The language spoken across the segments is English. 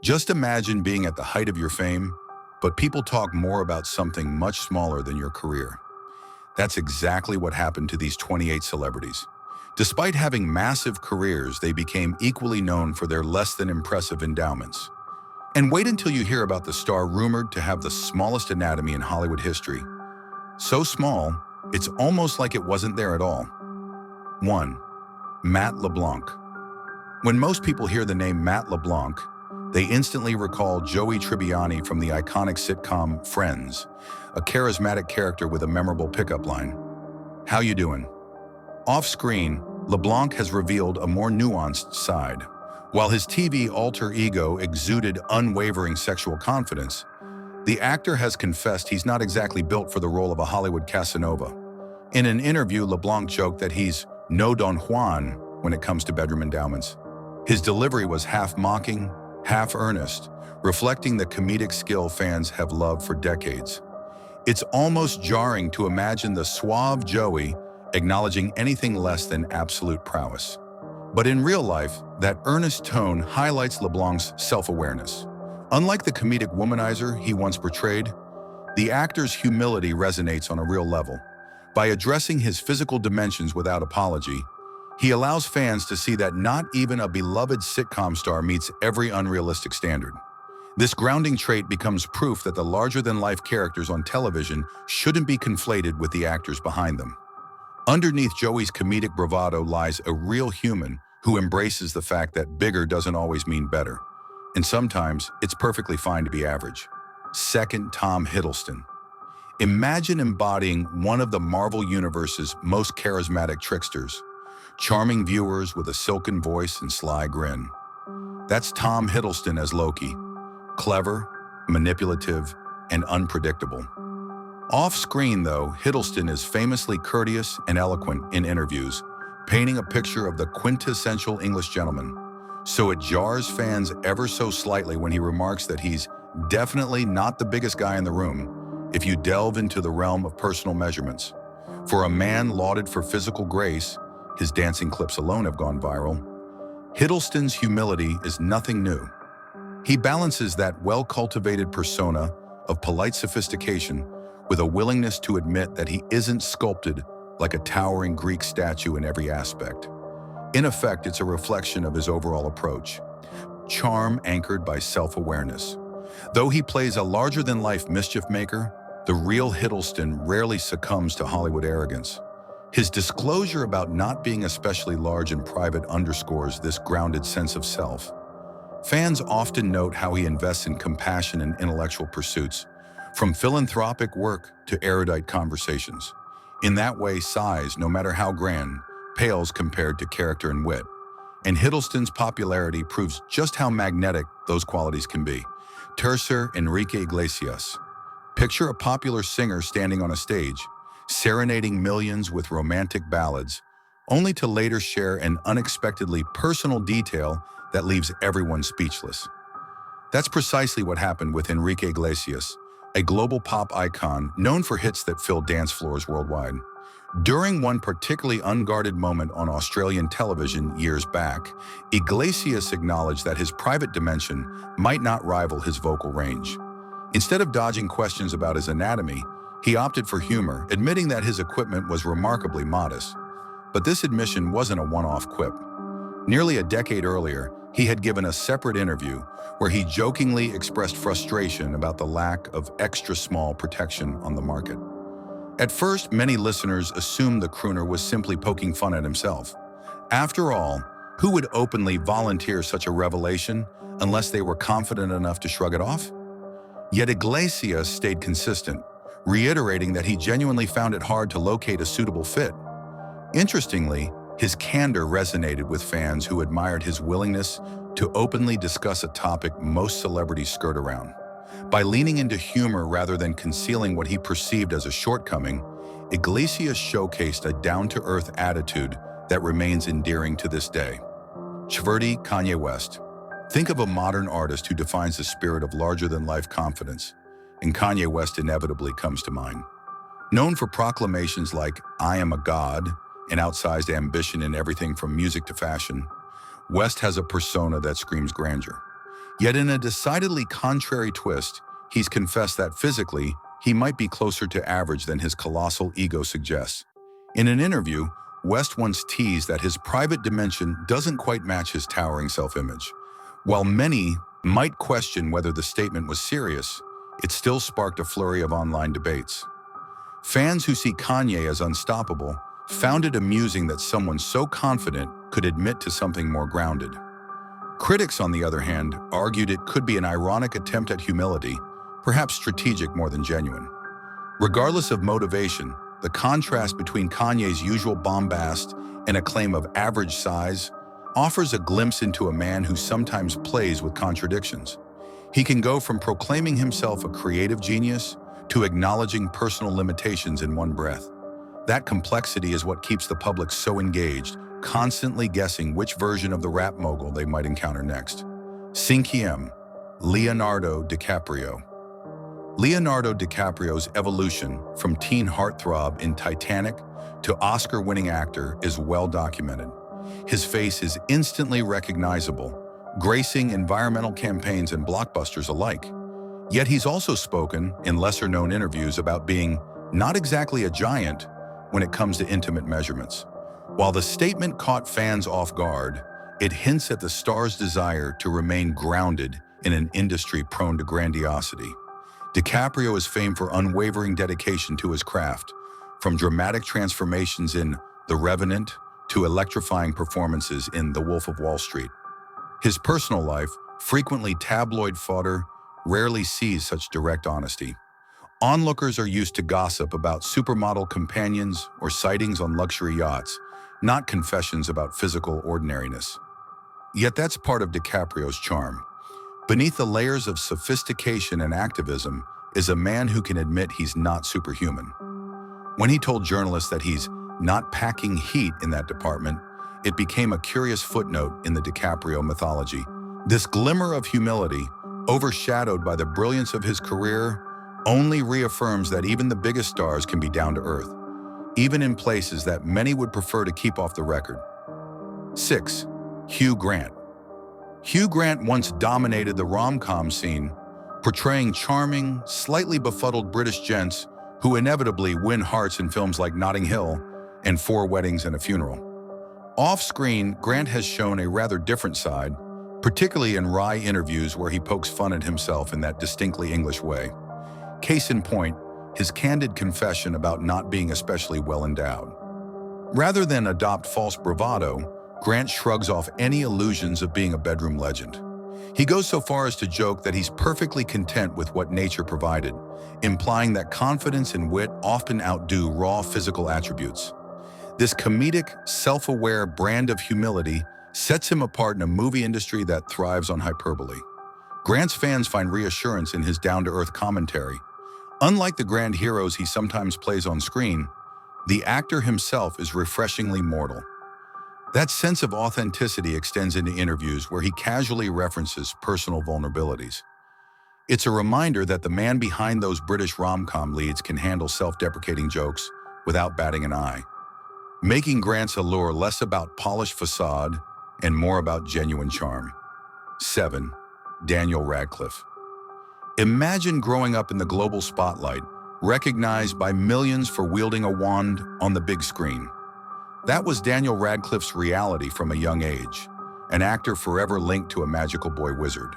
Just imagine being at the height of your fame, but people talk more about something much smaller than your career. That's exactly what happened to these 28 celebrities. Despite having massive careers, they became equally known for their less than impressive endowments. And wait until you hear about the star rumored to have the smallest anatomy in Hollywood history. So small, it's almost like it wasn't there at all. 1. Matt LeBlanc. When most people hear the name Matt LeBlanc, they instantly recall Joey Tribbiani from the iconic sitcom Friends, a charismatic character with a memorable pickup line. "How you doing?" Off-screen, LeBlanc has revealed a more nuanced side. While his TV alter ego exuded unwavering sexual confidence, the actor has confessed he's not exactly built for the role of a Hollywood Casanova. In an interview, LeBlanc joked that he's no Don Juan when it comes to bedroom endowments. His delivery was half mocking, half earnest, reflecting the comedic skill fans have loved for decades. It's almost jarring to imagine the suave Joey acknowledging anything less than absolute prowess. But in real life, that earnest tone highlights LeBlanc's self-awareness. Unlike the comedic womanizer he once portrayed, the actor's humility resonates on a real level. By addressing his physical dimensions without apology, he allows fans to see that not even a beloved sitcom star meets every unrealistic standard. This grounding trait becomes proof that the larger-than-life characters on television shouldn't be conflated with the actors behind them. Underneath Joey's comedic bravado lies a real human who embraces the fact that bigger doesn't always mean better, and sometimes it's perfectly fine to be average. 2. Tom Hiddleston. Imagine embodying one of the Marvel Universe's most charismatic tricksters, charming viewers with a silken voice and sly grin. That's Tom Hiddleston as Loki, clever, manipulative, and unpredictable. Off-screen, though, Hiddleston is famously courteous and eloquent in interviews, painting a picture of the quintessential English gentleman. So it jars fans ever so slightly when he remarks that he's definitely not the biggest guy in the room if you delve into the realm of personal measurements. For a man lauded for physical grace, his dancing clips alone have gone viral. Hiddleston's humility is nothing new. He balances that well-cultivated persona of polite sophistication with a willingness to admit that he isn't sculpted like a towering Greek statue in every aspect. In effect, it's a reflection of his overall approach, charm anchored by self-awareness. Though he plays a larger-than-life mischief maker, the real Hiddleston rarely succumbs to Hollywood arrogance. His disclosure about not being especially large in private underscores this grounded sense of self. Fans often note how he invests in compassion and intellectual pursuits, from philanthropic work to erudite conversations. In that way, size, no matter how grand, pales compared to character and wit. And Hiddleston's popularity proves just how magnetic those qualities can be. Tercer Enrique Iglesias. Picture a popular singer standing on a stage, serenading millions with romantic ballads, only to later share an unexpectedly personal detail that leaves everyone speechless. That's precisely what happened with Enrique Iglesias, a global pop icon known for hits that filled dance floors worldwide. During one particularly unguarded moment on Australian television years back, Iglesias acknowledged that his private dimension might not rival his vocal range. Instead of dodging questions about his anatomy, he opted for humor, admitting that his equipment was remarkably modest. But this admission wasn't a one-off quip. Nearly a decade earlier, he had given a separate interview where he jokingly expressed frustration about the lack of extra-small protection on the market. At first, many listeners assumed the crooner was simply poking fun at himself. After all, who would openly volunteer such a revelation unless they were confident enough to shrug it off? Yet Iglesias stayed consistent, reiterating that he genuinely found it hard to locate a suitable fit. Interestingly, his candor resonated with fans who admired his willingness to openly discuss a topic most celebrities skirt around. By leaning into humor rather than concealing what he perceived as a shortcoming, Iglesias showcased a down-to-earth attitude that remains endearing to this day. 4. Kanye West. Think of a modern artist who defines the spirit of larger-than-life confidence, and Kanye West inevitably comes to mind. Known for proclamations like, "I am a god," and outsized ambition in everything from music to fashion, West has a persona that screams grandeur. Yet in a decidedly contrary twist, he's confessed that physically, he might be closer to average than his colossal ego suggests. In an interview, West once teased that his private dimension doesn't quite match his towering self-image. While many might question whether the statement was serious, it still sparked a flurry of online debates. Fans who see Kanye as unstoppable found it amusing that someone so confident could admit to something more grounded. Critics, on the other hand, argued it could be an ironic attempt at humility, perhaps strategic more than genuine. Regardless of motivation, the contrast between Kanye's usual bombast and a claim of average size offers a glimpse into a man who sometimes plays with contradictions. He can go from proclaiming himself a creative genius to acknowledging personal limitations in one breath. That complexity is what keeps the public so engaged, constantly guessing which version of the rap mogul they might encounter next. 5. Leonardo DiCaprio. Leonardo DiCaprio's evolution from teen heartthrob in Titanic to Oscar-winning actor is well documented. His face is instantly recognizable, gracing environmental campaigns and blockbusters alike. Yet he's also spoken, in lesser-known interviews, about being not exactly a giant when it comes to intimate measurements. While the statement caught fans off guard, it hints at the star's desire to remain grounded in an industry prone to grandiosity. DiCaprio is famed for unwavering dedication to his craft, from dramatic transformations in The Revenant to electrifying performances in The Wolf of Wall Street. His personal life, frequently tabloid fodder, rarely sees such direct honesty. Onlookers are used to gossip about supermodel companions or sightings on luxury yachts, not confessions about physical ordinariness. Yet that's part of DiCaprio's charm. Beneath the layers of sophistication and activism is a man who can admit he's not superhuman. When he told journalists that he's not packing heat in that department, it became a curious footnote in the DiCaprio mythology. This glimmer of humility, overshadowed by the brilliance of his career, only reaffirms that even the biggest stars can be down to earth, even in places that many would prefer to keep off the record. 6. Hugh Grant. Hugh Grant once dominated the rom-com scene, portraying charming, slightly befuddled British gents who inevitably win hearts in films like Notting Hill and 4 Weddings and a Funeral. Off-screen, Grant has shown a rather different side, particularly in wry interviews where he pokes fun at himself in that distinctly English way. Case in point, his candid confession about not being especially well endowed. Rather than adopt false bravado, Grant shrugs off any illusions of being a bedroom legend. He goes so far as to joke that he's perfectly content with what nature provided, implying that confidence and wit often outdo raw physical attributes. This comedic, self-aware brand of humility sets him apart in a movie industry that thrives on hyperbole. Grant's fans find reassurance in his down-to-earth commentary. Unlike the grand heroes he sometimes plays on screen, the actor himself is refreshingly mortal. That sense of authenticity extends into interviews where he casually references personal vulnerabilities. It's a reminder that the man behind those British rom-com leads can handle self-deprecating jokes without batting an eye, making Grant's allure less about polished facade and more about genuine charm. 7. Daniel Radcliffe. Imagine growing up in the global spotlight, recognized by millions for wielding a wand on the big screen. That was Daniel Radcliffe's reality from a young age, an actor forever linked to a magical boy wizard.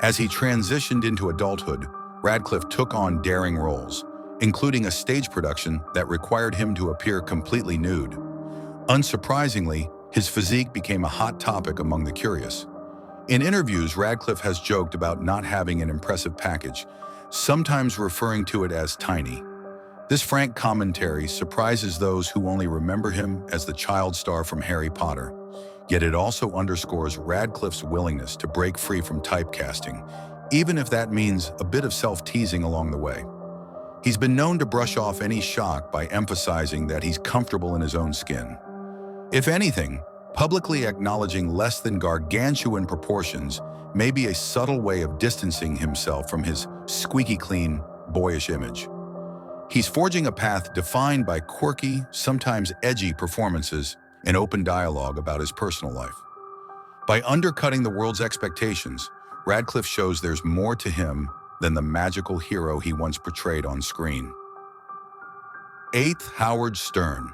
As he transitioned into adulthood, Radcliffe took on daring roles, including a stage production that required him to appear completely nude. Unsurprisingly, his physique became a hot topic among the curious. In interviews, Radcliffe has joked about not having an impressive package, sometimes referring to it as tiny. This frank commentary surprises those who only remember him as the child star from Harry Potter, yet it also underscores Radcliffe's willingness to break free from typecasting, even if that means a bit of self-teasing along the way. He's been known to brush off any shock by emphasizing that he's comfortable in his own skin. If anything, publicly acknowledging less than gargantuan proportions may be a subtle way of distancing himself from his squeaky clean, boyish image. He's forging a path defined by quirky, sometimes edgy performances and open dialogue about his personal life. By undercutting the world's expectations, Radcliffe shows there's more to him than the magical hero he once portrayed on screen. 8th, Howard Stern.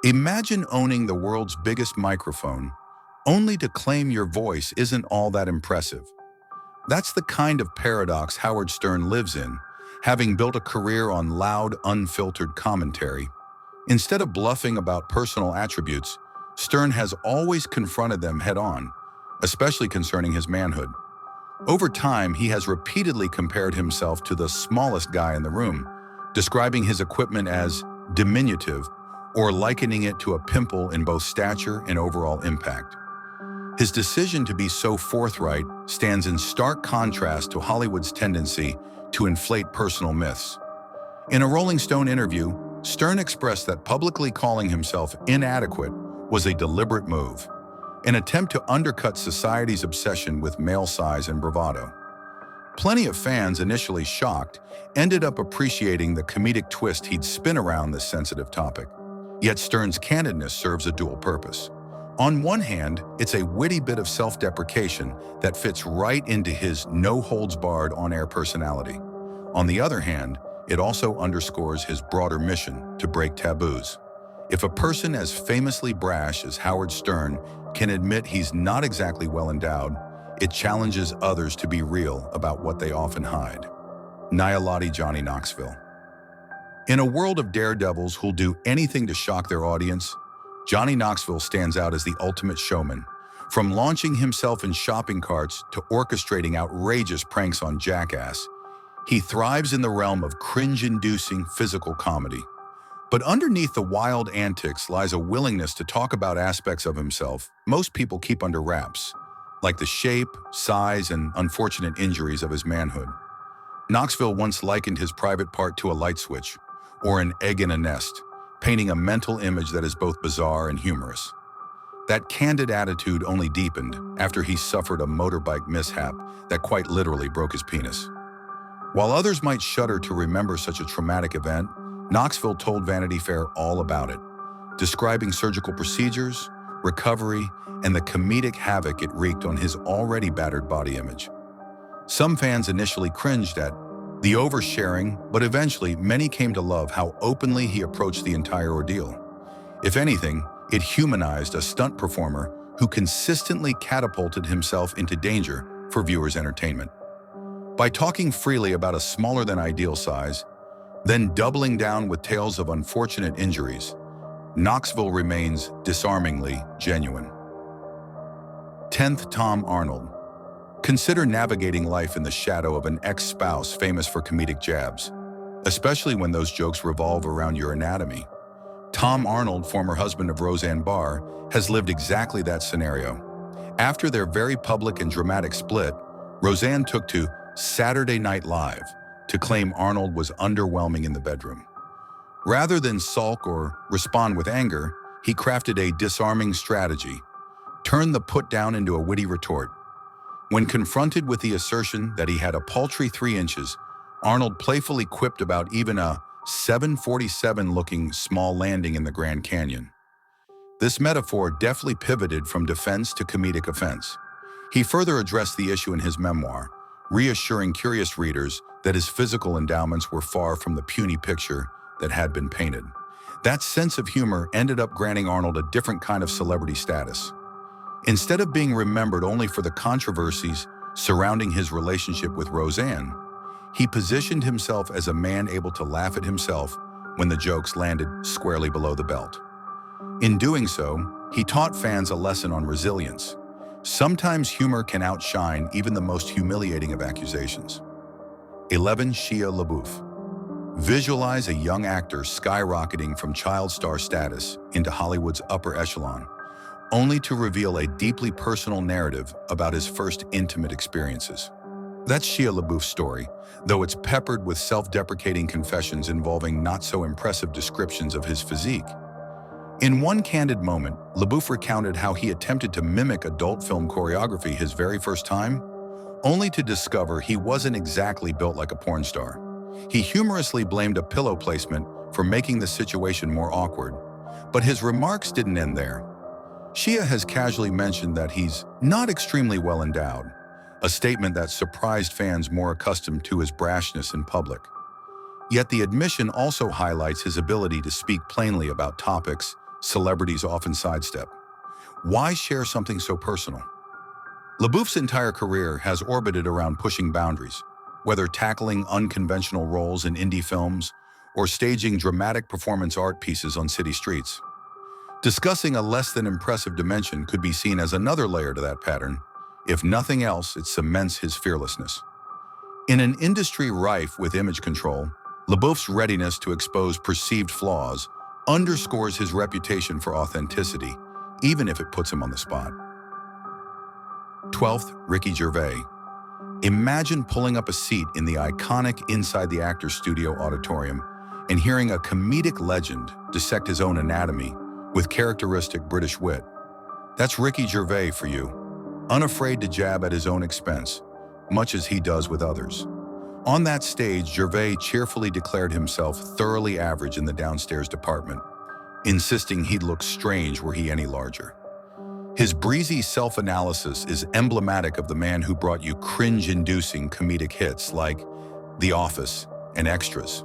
Imagine owning the world's biggest microphone, only to claim your voice isn't all that impressive. That's the kind of paradox Howard Stern lives in, having built a career on loud, unfiltered commentary. Instead of bluffing about personal attributes, Stern has always confronted them head-on, especially concerning his manhood. Over time, he has repeatedly compared himself to the smallest guy in the room, describing his equipment as diminutive or likening it to a pimple in both stature and overall impact. His decision to be so forthright stands in stark contrast to Hollywood's tendency to inflate personal myths. In a Rolling Stone interview, Stern expressed that publicly calling himself inadequate was a deliberate move, an attempt to undercut society's obsession with male size and bravado. Plenty of fans, initially shocked, ended up appreciating the comedic twist he'd spin around this sensitive topic. Yet Stern's candidness serves a dual purpose. On one hand, it's a witty bit of self-deprecation that fits right into his no-holds-barred on-air personality. On the other hand, it also underscores his broader mission to break taboos. If a person as famously brash as Howard Stern can admit he's not exactly well endowed, it challenges others to be real about what they often hide. Nyalati Johnny Knoxville. In a world of daredevils who'll do anything to shock their audience, Johnny Knoxville stands out as the ultimate showman. From launching himself in shopping carts to orchestrating outrageous pranks on Jackass, he thrives in the realm of cringe-inducing physical comedy. But underneath the wild antics lies a willingness to talk about aspects of himself most people keep under wraps, like the shape, size, and unfortunate injuries of his manhood. Knoxville once likened his private part to a light switch, or an egg in a nest, painting a mental image that is both bizarre and humorous. That candid attitude only deepened after he suffered a motorbike mishap that quite literally broke his penis. While others might shudder to remember such a traumatic event, Knoxville told Vanity Fair all about it, describing surgical procedures, recovery, and the comedic havoc it wreaked on his already battered body image. Some fans initially cringed at the oversharing, but eventually many came to love how openly he approached the entire ordeal. If anything, it humanized a stunt performer who consistently catapulted himself into danger for viewers' entertainment. By talking freely about a smaller-than-ideal size, then doubling down with tales of unfortunate injuries, Knoxville remains disarmingly genuine. 10th, Tom Arnold. Consider navigating life in the shadow of an ex-spouse famous for comedic jabs, especially when those jokes revolve around your anatomy. Tom Arnold, former husband of Roseanne Barr, has lived exactly that scenario. After their very public and dramatic split, Roseanne took to Saturday Night Live to claim Arnold was underwhelming in the bedroom. Rather than sulk or respond with anger, he crafted a disarming strategy, turned the put-down into a witty retort. When confronted with the assertion that he had a paltry 3 inches, Arnold playfully quipped about even a 747-looking small landing in the Grand Canyon. This metaphor deftly pivoted from defense to comedic offense. He further addressed the issue in his memoir, reassuring curious readers that his physical endowments were far from the puny picture that had been painted. That sense of humor ended up granting Arnold a different kind of celebrity status. Instead of being remembered only for the controversies surrounding his relationship with Roseanne, he positioned himself as a man able to laugh at himself when the jokes landed squarely below the belt. In doing so, he taught fans a lesson on resilience. Sometimes humor can outshine even the most humiliating of accusations. 11. Shia LaBeouf. Visualize a young actor skyrocketing from child star status into Hollywood's upper echelon, only to reveal a deeply personal narrative about his first intimate experiences. That's Shia LaBeouf's story, though it's peppered with self-deprecating confessions involving not-so-impressive descriptions of his physique. In one candid moment, LaBeouf recounted how he attempted to mimic adult film choreography his very first time, only to discover he wasn't exactly built like a porn star. He humorously blamed a pillow placement for making the situation more awkward, but his remarks didn't end there. Shia has casually mentioned that he's not extremely well endowed, a statement that surprised fans more accustomed to his brashness in public. Yet the admission also highlights his ability to speak plainly about topics celebrities often sidestep. Why share something so personal? LaBeouf's entire career has orbited around pushing boundaries, whether tackling unconventional roles in indie films or staging dramatic performance art pieces on city streets. Discussing a less than impressive dimension could be seen as another layer to that pattern. If nothing else, it cements his fearlessness. In an industry rife with image control, LaBeouf's readiness to expose perceived flaws underscores his reputation for authenticity, even if it puts him on the spot. 12th, Ricky Gervais. Imagine pulling up a seat in the iconic Inside the Actors Studio auditorium and hearing a comedic legend dissect his own anatomy with characteristic British wit. That's Ricky Gervais for you, unafraid to jab at his own expense, much as he does with others. On that stage, Gervais cheerfully declared himself thoroughly average in the downstairs department, insisting he'd look strange were he any larger. His breezy self-analysis is emblematic of the man who brought you cringe-inducing comedic hits like The Office and Extras.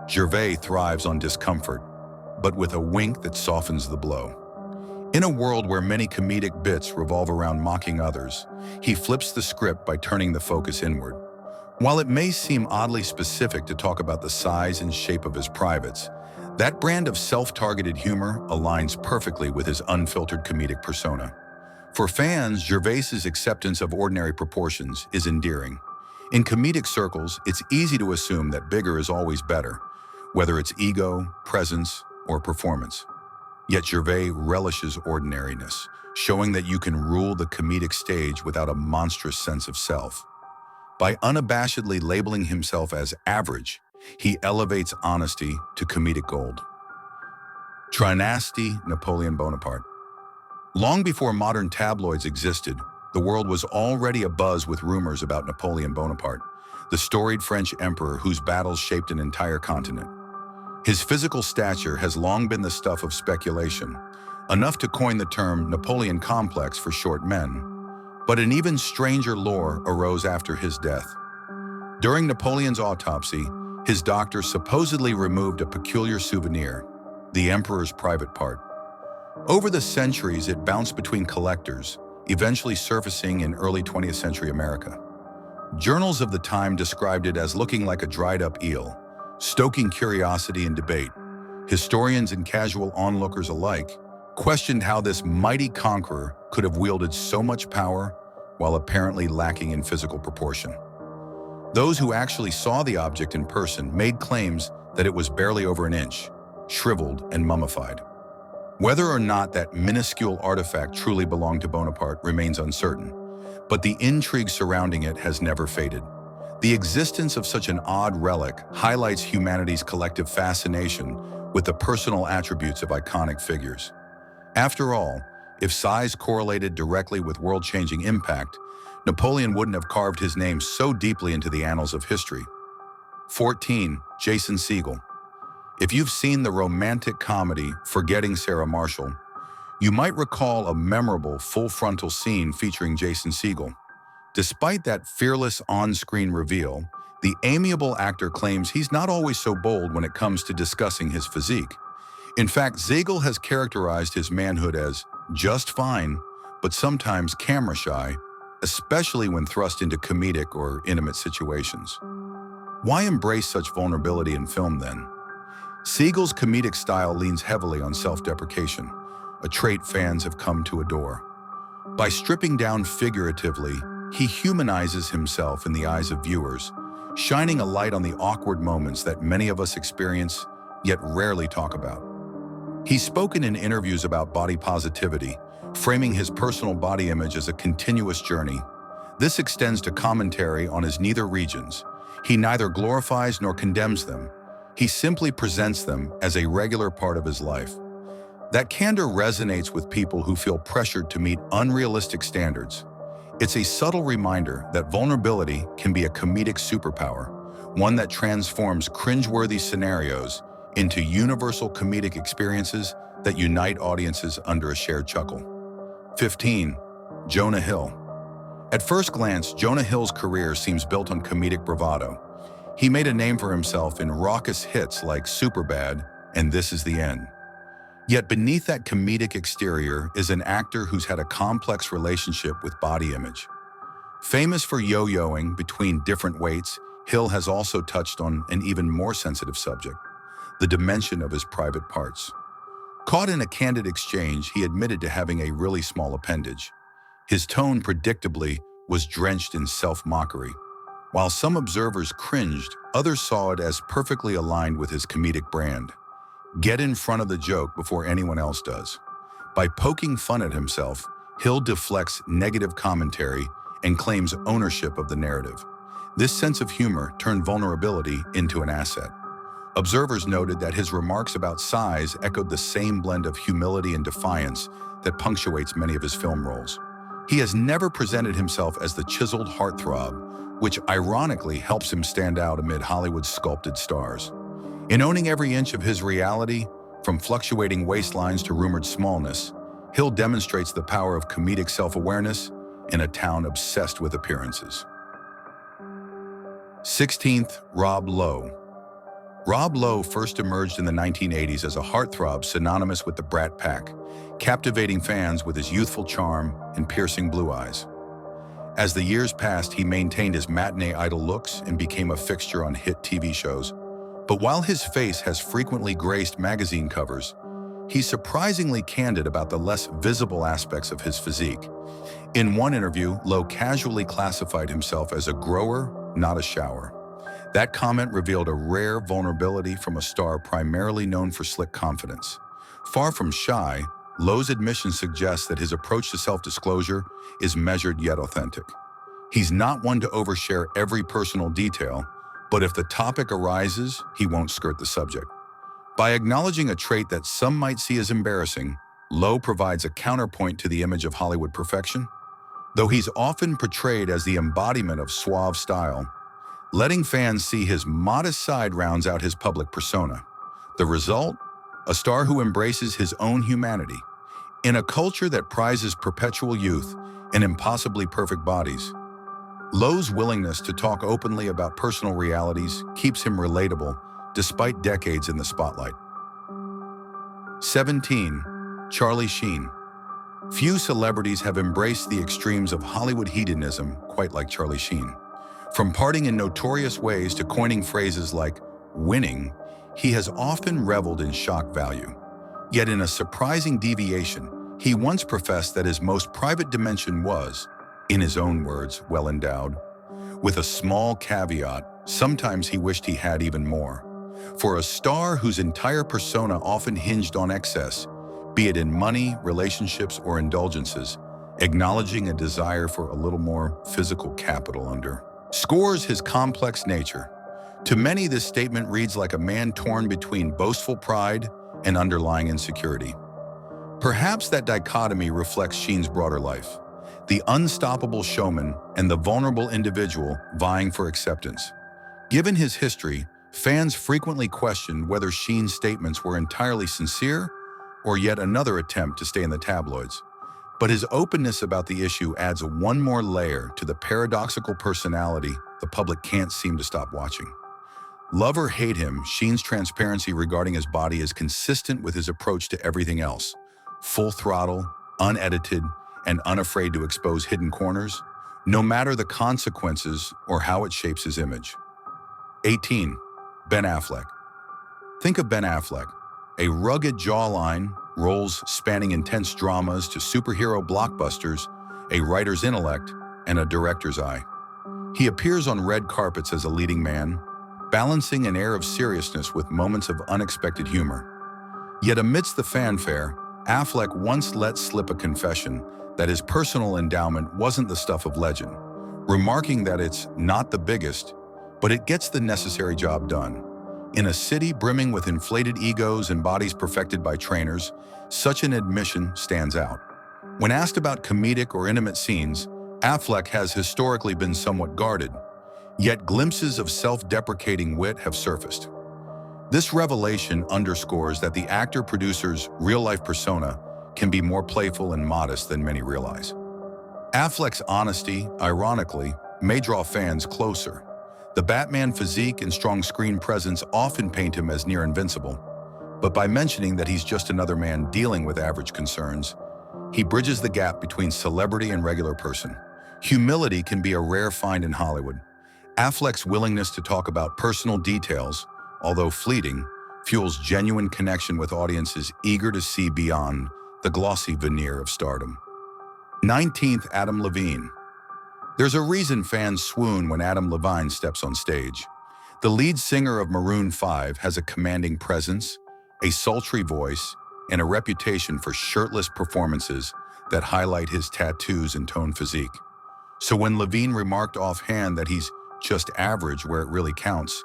Gervais thrives on discomfort, but with a wink that softens the blow. In a world where many comedic bits revolve around mocking others, he flips the script by turning the focus inward. While it may seem oddly specific to talk about the size and shape of his privates, that brand of self-targeted humor aligns perfectly with his unfiltered comedic persona. For fans, Gervais's acceptance of ordinary proportions is endearing. In comedic circles, it's easy to assume that bigger is always better, whether it's ego, presence, or performance. Yet Gervais relishes ordinariness, showing that you can rule the comedic stage without a monstrous sense of self. By unabashedly labeling himself as average, he elevates honesty to comedic gold. Trinasty Napoleon Bonaparte. Long before modern tabloids existed, the world was already abuzz with rumors about Napoleon Bonaparte, the storied French emperor whose battles shaped an entire continent. His physical stature has long been the stuff of speculation, enough to coin the term Napoleon complex for short men. But an even stranger lore arose after his death. During Napoleon's autopsy, his doctor supposedly removed a peculiar souvenir, the emperor's private part. Over the centuries, it bounced between collectors, eventually surfacing in early 20th century America. Journals of the time described it as looking like a dried-up eel, stoking curiosity and debate. Historians and casual onlookers alike questioned how this mighty conqueror could have wielded so much power while apparently lacking in physical proportion. Those who actually saw the object in person made claims that it was barely over an inch, shriveled and mummified. Whether or not that minuscule artifact truly belonged to Bonaparte remains uncertain, but the intrigue surrounding it has never faded. The existence of such an odd relic highlights humanity's collective fascination with the personal attributes of iconic figures. After all, if size correlated directly with world-changing impact, Napoleon wouldn't have carved his name so deeply into the annals of history. 14. Jason Segel. If you've seen the romantic comedy Forgetting Sarah Marshall, you might recall a memorable full-frontal scene featuring Jason Segel. Despite that fearless on-screen reveal, the amiable actor claims he's not always so bold when it comes to discussing his physique. In fact, Segel has characterized his manhood as just fine, but sometimes camera-shy, especially when thrust into comedic or intimate situations. Why embrace such vulnerability in film then? Segel's comedic style leans heavily on self-deprecation, a trait fans have come to adore. By stripping down figuratively, he humanizes himself in the eyes of viewers, shining a light on the awkward moments that many of us experience, yet rarely talk about. He's spoken in interviews about body positivity, framing his personal body image as a continuous journey. This extends to commentary on his nether regions. He neither glorifies nor condemns them. He simply presents them as a regular part of his life. That candor resonates with people who feel pressured to meet unrealistic standards. It's a subtle reminder that vulnerability can be a comedic superpower, one that transforms cringeworthy scenarios into universal comedic experiences that unite audiences under a shared chuckle. 15. Jonah Hill. At first glance, Jonah Hill's career seems built on comedic bravado. He made a name for himself in raucous hits like Superbad and This Is the End. Yet beneath that comedic exterior is an actor who's had a complex relationship with body image. Famous for yo-yoing between different weights, Hill has also touched on an even more sensitive subject, the dimension of his private parts. Caught in a candid exchange, he admitted to having a really small appendage. His tone, predictably, was drenched in self-mockery. While some observers cringed, others saw it as perfectly aligned with his comedic brand. Get in front of the joke before anyone else does. By poking fun at himself, Hill deflects negative commentary and claims ownership of the narrative. This sense of humor turned vulnerability into an asset. Observers noted that his remarks about size echoed the same blend of humility and defiance that punctuates many of his film roles. He has never presented himself as the chiseled heartthrob, which ironically helps him stand out amid Hollywood's sculpted stars. In owning every inch of his reality, from fluctuating waistlines to rumored smallness, Hill demonstrates the power of comedic self-awareness in a town obsessed with appearances. 16th, Rob Lowe. Rob Lowe first emerged in the 1980s as a heartthrob synonymous with the Brat Pack, captivating fans with his youthful charm and piercing blue eyes. As the years passed, he maintained his matinee idol looks and became a fixture on hit TV shows. But while his face has frequently graced magazine covers, he's surprisingly candid about the less visible aspects of his physique. In one interview, Lowe casually classified himself as a grower, not a shower. That comment revealed a rare vulnerability from a star primarily known for slick confidence. Far from shy, Lowe's admission suggests that his approach to self-disclosure is measured yet authentic. He's not one to overshare every personal detail, but if the topic arises, he won't skirt the subject. By acknowledging a trait that some might see as embarrassing, Lowe provides a counterpoint to the image of Hollywood perfection. Though he's often portrayed as the embodiment of suave style, letting fans see his modest side rounds out his public persona. The result? A star who embraces his own humanity. In a culture that prizes perpetual youth and impossibly perfect bodies, Lowe's willingness to talk openly about personal realities keeps him relatable despite decades in the spotlight. 17. Charlie Sheen. Few celebrities have embraced the extremes of Hollywood hedonism quite like Charlie Sheen. From partying in notorious ways to coining phrases like winning, he has often reveled in shock value. Yet in a surprising deviation, he once professed that his most private dimension was, in his own words, well endowed. With a small caveat, sometimes he wished he had even more. For a star whose entire persona often hinged on excess, be it in money, relationships, or indulgences, acknowledging a desire for a little more physical capital underscores his complex nature. To many, this statement reads like a man torn between boastful pride and underlying insecurity. Perhaps that dichotomy reflects Sheen's broader life, the unstoppable showman and the vulnerable individual vying for acceptance. Given his history, fans frequently questioned whether Sheen's statements were entirely sincere or yet another attempt to stay in the tabloids. But his openness about the issue adds one more layer to the paradoxical personality the public can't seem to stop watching. Love or hate him, Sheen's transparency regarding his body is consistent with his approach to everything else. Full throttle, unedited, and unafraid to expose hidden corners, no matter the consequences or how it shapes his image. 18. Ben Affleck. Think of Ben Affleck, a rugged jawline, roles spanning intense dramas to superhero blockbusters, a writer's intellect, and a director's eye. He appears on red carpets as a leading man, balancing an air of seriousness with moments of unexpected humor. Yet amidst the fanfare, Affleck once let slip a confession that his personal endowment wasn't the stuff of legend, remarking that it's not the biggest, but it gets the necessary job done. In a city brimming with inflated egos and bodies perfected by trainers, such an admission stands out. When asked about comedic or intimate scenes, Affleck has historically been somewhat guarded, yet glimpses of self-deprecating wit have surfaced. This revelation underscores that the actor-producer's real-life persona can be more playful and modest than many realize. Affleck's honesty, ironically, may draw fans closer. The Batman physique and strong screen presence often paint him as near invincible, but by mentioning that he's just another man dealing with average concerns, he bridges the gap between celebrity and regular person. Humility can be a rare find in Hollywood. Affleck's willingness to talk about personal details, although fleeting, fuels genuine connection with audiences eager to see beyond the glossy veneer of stardom. 19th, Adam Levine. There's a reason fans swoon when Adam Levine steps on stage. The lead singer of Maroon 5 has a commanding presence, a sultry voice, and a reputation for shirtless performances that highlight his tattoos and toned physique. So when Levine remarked offhand that he's just average where it really counts,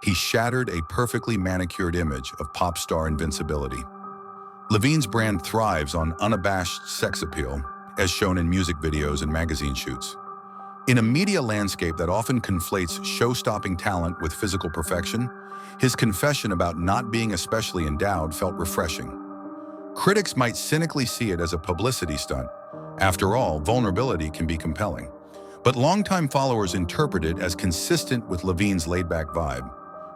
he shattered a perfectly manicured image of pop star invincibility. Levine's brand thrives on unabashed sex appeal, as shown in music videos and magazine shoots. In a media landscape that often conflates show-stopping talent with physical perfection, his confession about not being especially endowed felt refreshing. Critics might cynically see it as a publicity stunt. After all, vulnerability can be compelling. But longtime followers interpret it as consistent with Levine's laid-back vibe,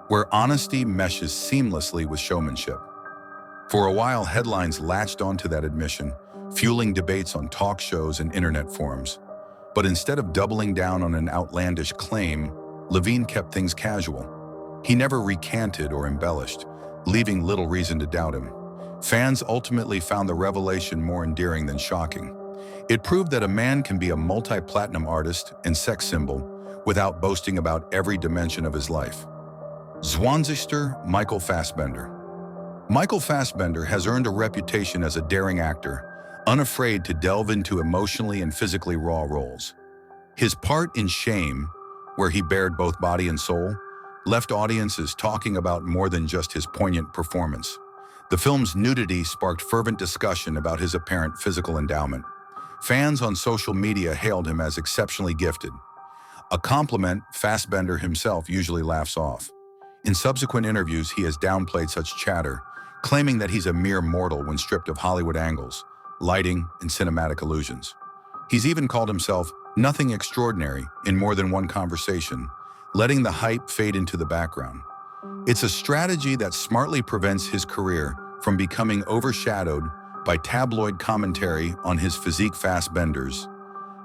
where honesty meshes seamlessly with showmanship. For a while, headlines latched onto that admission, fueling debates on talk shows and internet forums. But instead of doubling down on an outlandish claim, Levine kept things casual. He never recanted or embellished, leaving little reason to doubt him. Fans ultimately found the revelation more endearing than shocking. It proved that a man can be a multi-platinum artist and sex symbol without boasting about every dimension of his life. 20. Michael Fassbender. Michael Fassbender has earned a reputation as a daring actor, unafraid to delve into emotionally and physically raw roles. His part in Shame, where he bared both body and soul, left audiences talking about more than just his poignant performance. The film's nudity sparked fervent discussion about his apparent physical endowment. Fans on social media hailed him as exceptionally gifted, a compliment Fassbender himself usually laughs off. In subsequent interviews, he has downplayed such chatter, claiming that he's a mere mortal when stripped of Hollywood angles, lighting, and cinematic illusions. He's even called himself nothing extraordinary in more than one conversation, letting the hype fade into the background. It's a strategy that smartly prevents his career from becoming overshadowed by tabloid commentary on his physique. Fassbender's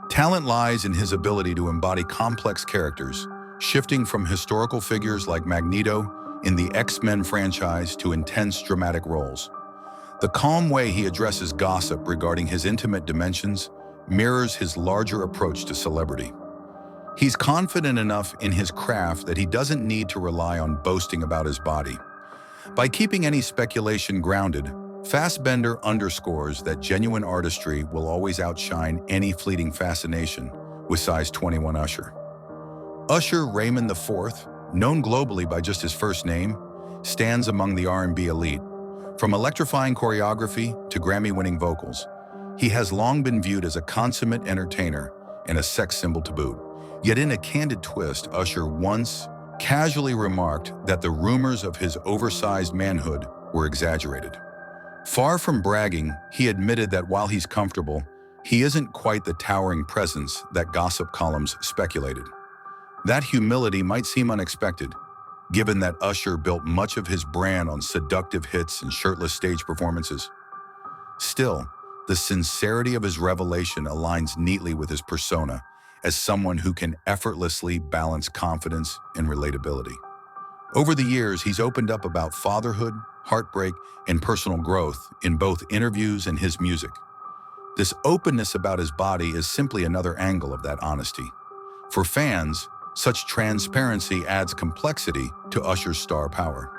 talent lies in his ability to embody complex characters, shifting from historical figures like Magneto in the X-Men franchise to intense dramatic roles. The calm way he addresses gossip regarding his intimate dimensions mirrors his larger approach to celebrity. He's confident enough in his craft that he doesn't need to rely on boasting about his body. By keeping any speculation grounded, Fassbender underscores that genuine artistry will always outshine any fleeting fascination with size 21 Usher. Usher Raymond IV, known globally by just his first name, stands among the R&B elite. From electrifying choreography to Grammy-winning vocals, he has long been viewed as a consummate entertainer and a sex symbol to boot. Yet in a candid twist, Usher once casually remarked that the rumors of his oversized manhood were exaggerated. Far from bragging, he admitted that while he's comfortable, he isn't quite the towering presence that gossip columns speculated. That humility might seem unexpected, given that Usher built much of his brand on seductive hits and shirtless stage performances. Still, the sincerity of his revelation aligns neatly with his persona as someone who can effortlessly balance confidence and relatability. Over the years, he's opened up about fatherhood, heartbreak, and personal growth in both interviews and his music. This openness about his body is simply another angle of that honesty. For fans, such transparency adds complexity to Usher's star power.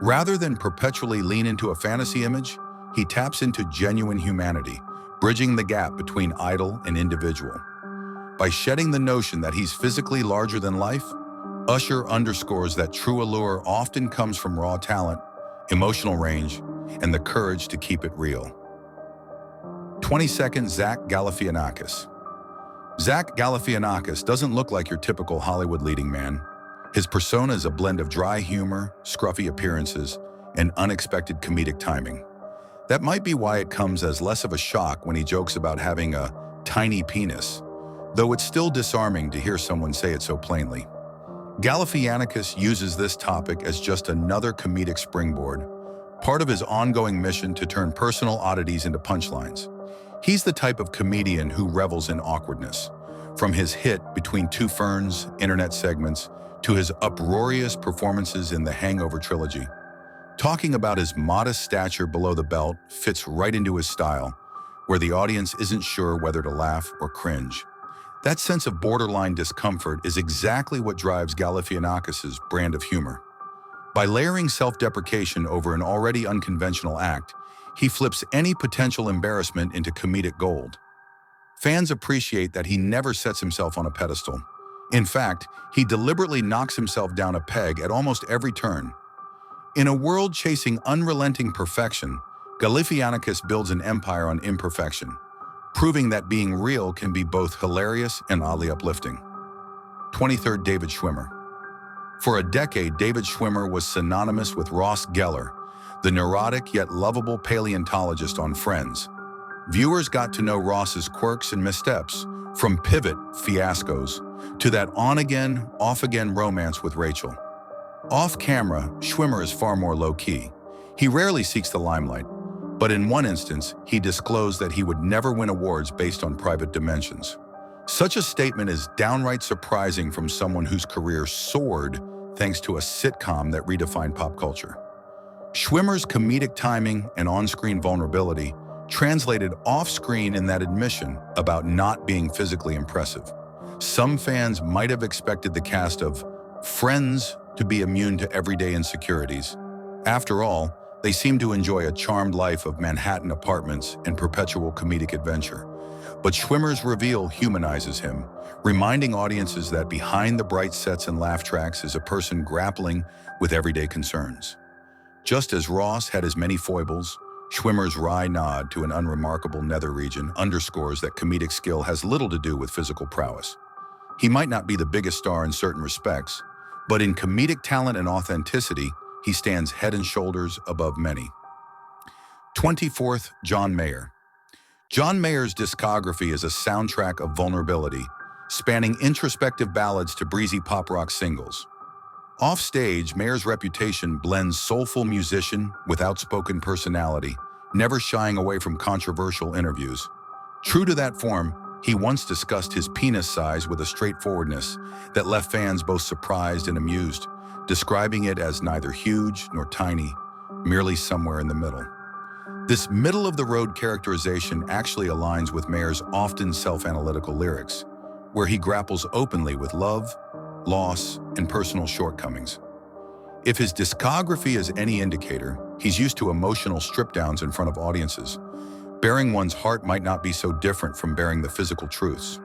Rather than perpetually lean into a fantasy image, he taps into genuine humanity, bridging the gap between idol and individual. By shedding the notion that he's physically larger than life, Usher underscores that true allure often comes from raw talent, emotional range, and the courage to keep it real. 22nd, Zach Galifianakis. Zach Galifianakis doesn't look like your typical Hollywood leading man. His persona is a blend of dry humor, scruffy appearances, and unexpected comedic timing. That might be why it comes as less of a shock when he jokes about having a tiny penis, though it's still disarming to hear someone say it so plainly. Galifianakis uses this topic as just another comedic springboard, part of his ongoing mission to turn personal oddities into punchlines. He's the type of comedian who revels in awkwardness, from his hit Between Two Ferns internet segments to his uproarious performances in the Hangover trilogy. Talking about his modest stature below the belt fits right into his style, where the audience isn't sure whether to laugh or cringe. That sense of borderline discomfort is exactly what drives Galifianakis' brand of humor. By layering self-deprecation over an already unconventional act, he flips any potential embarrassment into comedic gold. Fans appreciate that he never sets himself on a pedestal. In fact, he deliberately knocks himself down a peg at almost every turn. In a world chasing unrelenting perfection, Galifianakis builds an empire on imperfection, proving that being real can be both hilarious and oddly uplifting. 23rd, David Schwimmer. For a decade, David Schwimmer was synonymous with Ross Geller, the neurotic yet lovable paleontologist on Friends. Viewers got to know Ross's quirks and missteps, from pivot fiascos to that on-again, off-again romance with Rachel. Off-camera, Schwimmer is far more low-key. He rarely seeks the limelight, but in one instance, he disclosed that he would never win awards based on private dimensions. Such a statement is downright surprising from someone whose career soared thanks to a sitcom that redefined pop culture. Schwimmer's comedic timing and on-screen vulnerability translated off-screen in that admission about not being physically impressive. Some fans might have expected the cast of Friends to be immune to everyday insecurities. After all, they seem to enjoy a charmed life of Manhattan apartments and perpetual comedic adventure. But Schwimmer's reveal humanizes him, reminding audiences that behind the bright sets and laugh tracks is a person grappling with everyday concerns. Just as Ross had his many foibles, Schwimmer's wry nod to an unremarkable nether region underscores that comedic skill has little to do with physical prowess. He might not be the biggest star in certain respects, but in comedic talent and authenticity, he stands head and shoulders above many. 24th, John Mayer. John Mayer's discography is a soundtrack of vulnerability, spanning introspective ballads to breezy pop rock singles. Off-stage, Mayer's reputation blends soulful musician with outspoken personality, never shying away from controversial interviews. True to that form, he once discussed his penis size with a straightforwardness that left fans both surprised and amused, describing it as neither huge nor tiny, merely somewhere in the middle. This middle-of-the-road characterization actually aligns with Mayer's often self-analytical lyrics, where he grapples openly with love, loss, and personal shortcomings. If his discography is any indicator, he's used to emotional strip-downs in front of audiences. Bearing one's heart might not be so different from bearing the physical truths.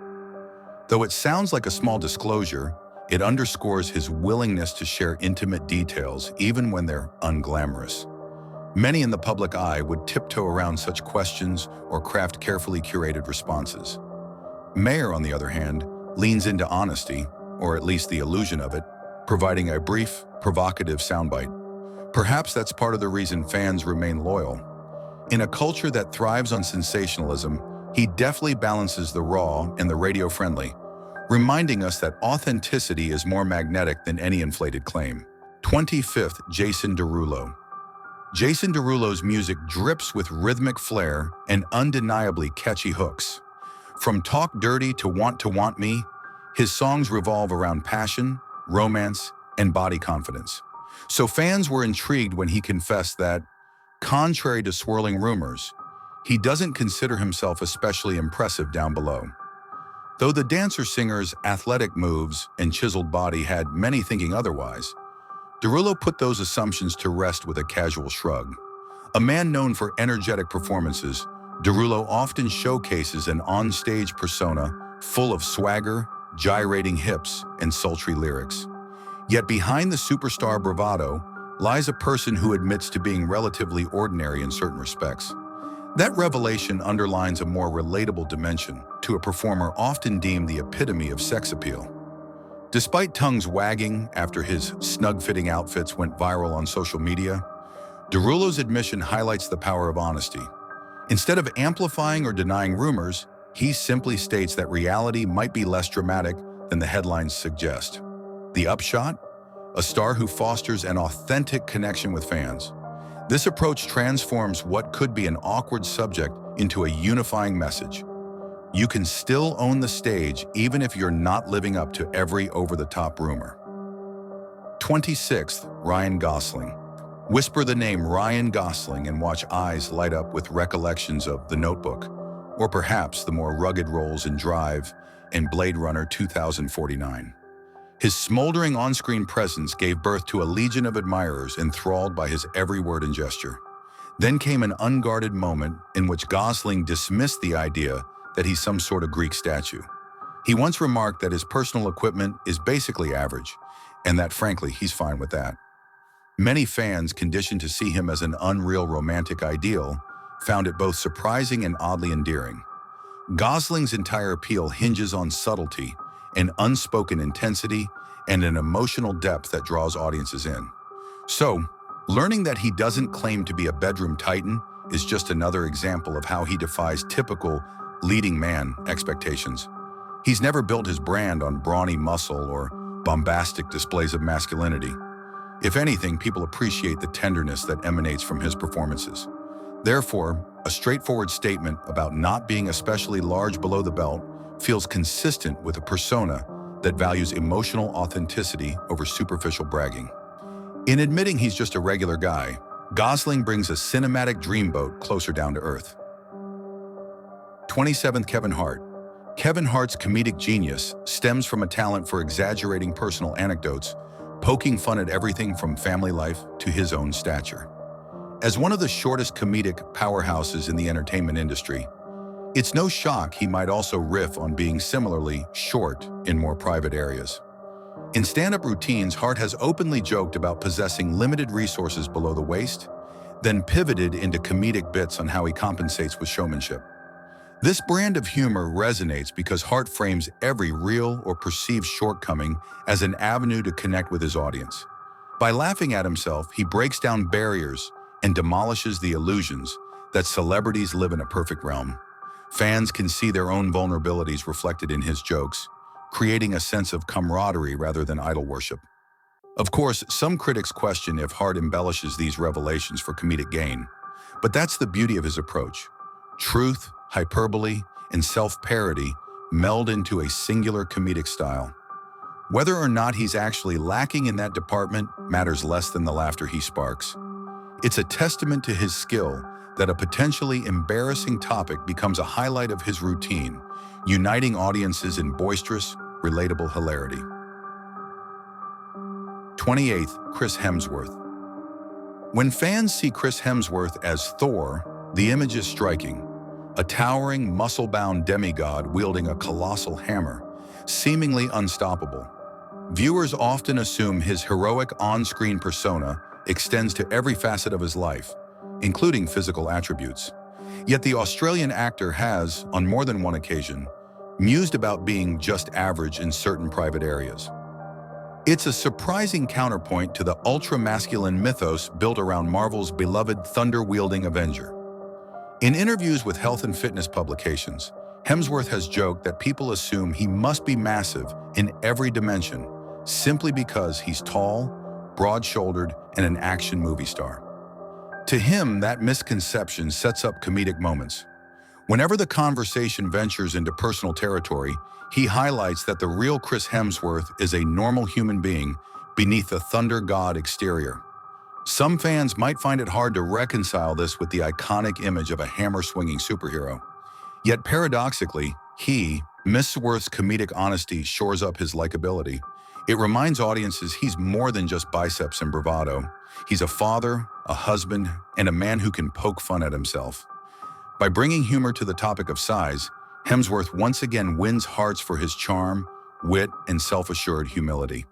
Though it sounds like a small disclosure, it underscores his willingness to share intimate details even when they're unglamorous. Many in the public eye would tiptoe around such questions or craft carefully curated responses. Mayer, on the other hand, leans into honesty, or at least the illusion of it, providing a brief, provocative soundbite. Perhaps that's part of the reason fans remain loyal. In a culture that thrives on sensationalism, he deftly balances the raw and the radio-friendly, reminding us that authenticity is more magnetic than any inflated claim. 25th, Jason Derulo. Jason Derulo's music drips with rhythmic flair and undeniably catchy hooks. From Talk Dirty to Want Me, his songs revolve around passion, romance, and body confidence. So fans were intrigued when he confessed that, contrary to swirling rumors, he doesn't consider himself especially impressive down below. Though the dancer-singer's athletic moves and chiseled body had many thinking otherwise, Derulo put those assumptions to rest with a casual shrug. A man known for energetic performances, Derulo often showcases an on-stage persona full of swagger, gyrating hips, and sultry lyrics. Yet behind the superstar bravado lies a person who admits to being relatively ordinary in certain respects. That revelation underlines a more relatable dimension to a performer often deemed the epitome of sex appeal. Despite tongues wagging after his snug-fitting outfits went viral on social media, Derulo's admission highlights the power of honesty. Instead of amplifying or denying rumors, He simply states that reality might be less dramatic than the headlines suggest. The upshot? A star who fosters an authentic connection with fans. This approach transforms what could be an awkward subject into a unifying message. You can still own the stage even if you're not living up to every over-the-top rumor. 26th, Ryan Gosling. Whisper the name Ryan Gosling and watch eyes light up with recollections of The Notebook, or perhaps the more rugged roles in Drive and Blade Runner 2049. His smoldering on-screen presence gave birth to a legion of admirers enthralled by his every word and gesture. Then came an unguarded moment in which Gosling dismissed the idea that he's some sort of Greek statue. He once remarked that his personal equipment is basically average, and that frankly, he's fine with that. Many fans, conditioned to see him as an unreal romantic ideal, found it both surprising and oddly endearing. Gosling's entire appeal hinges on subtlety, an unspoken intensity, and an emotional depth that draws audiences in. So, learning that he doesn't claim to be a bedroom titan is just another example of how he defies typical leading man expectations. He's never built his brand on brawny muscle or bombastic displays of masculinity. If anything, people appreciate the tenderness that emanates from his performances. Therefore, a straightforward statement about not being especially large below the belt feels consistent with a persona that values emotional authenticity over superficial bragging. In admitting he's just a regular guy, Gosling brings a cinematic dreamboat closer down to earth. 27th, Kevin Hart. Kevin Hart's comedic genius stems from a talent for exaggerating personal anecdotes, poking fun at everything from family life to his own stature. As one of the shortest comedic powerhouses in the entertainment industry, it's no shock he might also riff on being similarly short in more private areas. In stand-up routines, Hart has openly joked about possessing limited resources below the waist, then pivoted into comedic bits on how he compensates with showmanship. This brand of humor resonates because Hart frames every real or perceived shortcoming as an avenue to connect with his audience. By laughing at himself, he breaks down barriers and demolishes the illusions that celebrities live in a perfect realm. Fans can see their own vulnerabilities reflected in his jokes, creating a sense of camaraderie rather than idol worship. Of course, some critics question if Hart embellishes these revelations for comedic gain, but that's the beauty of his approach. Truth, hyperbole, and self-parody meld into a singular comedic style. Whether or not he's actually lacking in that department matters less than the laughter he sparks. It's a testament to his skill that a potentially embarrassing topic becomes a highlight of his routine, uniting audiences in boisterous, relatable hilarity. 28th, Chris Hemsworth. When fans see Chris Hemsworth as Thor, the image is striking. A towering, muscle-bound demigod wielding a colossal hammer, seemingly unstoppable. Viewers often assume his heroic on-screen persona extends to every facet of his life, including physical attributes. Yet the Australian actor has, on more than one occasion, mused about being just average in certain private areas. It's a surprising counterpoint to the ultra-masculine mythos built around Marvel's beloved thunder-wielding Avenger. In interviews with health and fitness publications, Hemsworth has joked that people assume he must be massive in every dimension simply because he's tall, broad-shouldered, and an action movie star. To him, that misconception sets up comedic moments. Whenever the conversation ventures into personal territory, he highlights that the real Chris Hemsworth is a normal human being beneath the thunder god exterior. Some fans might find it hard to reconcile this with the iconic image of a hammer-swinging superhero. Yet paradoxically, Hemsworth's comedic honesty shores up his likability. It reminds audiences he's more than just biceps and bravado. He's a father, a husband, and a man who can poke fun at himself. By bringing humor to the topic of size, Hemsworth once again wins hearts for his charm, wit, and self-assured humility.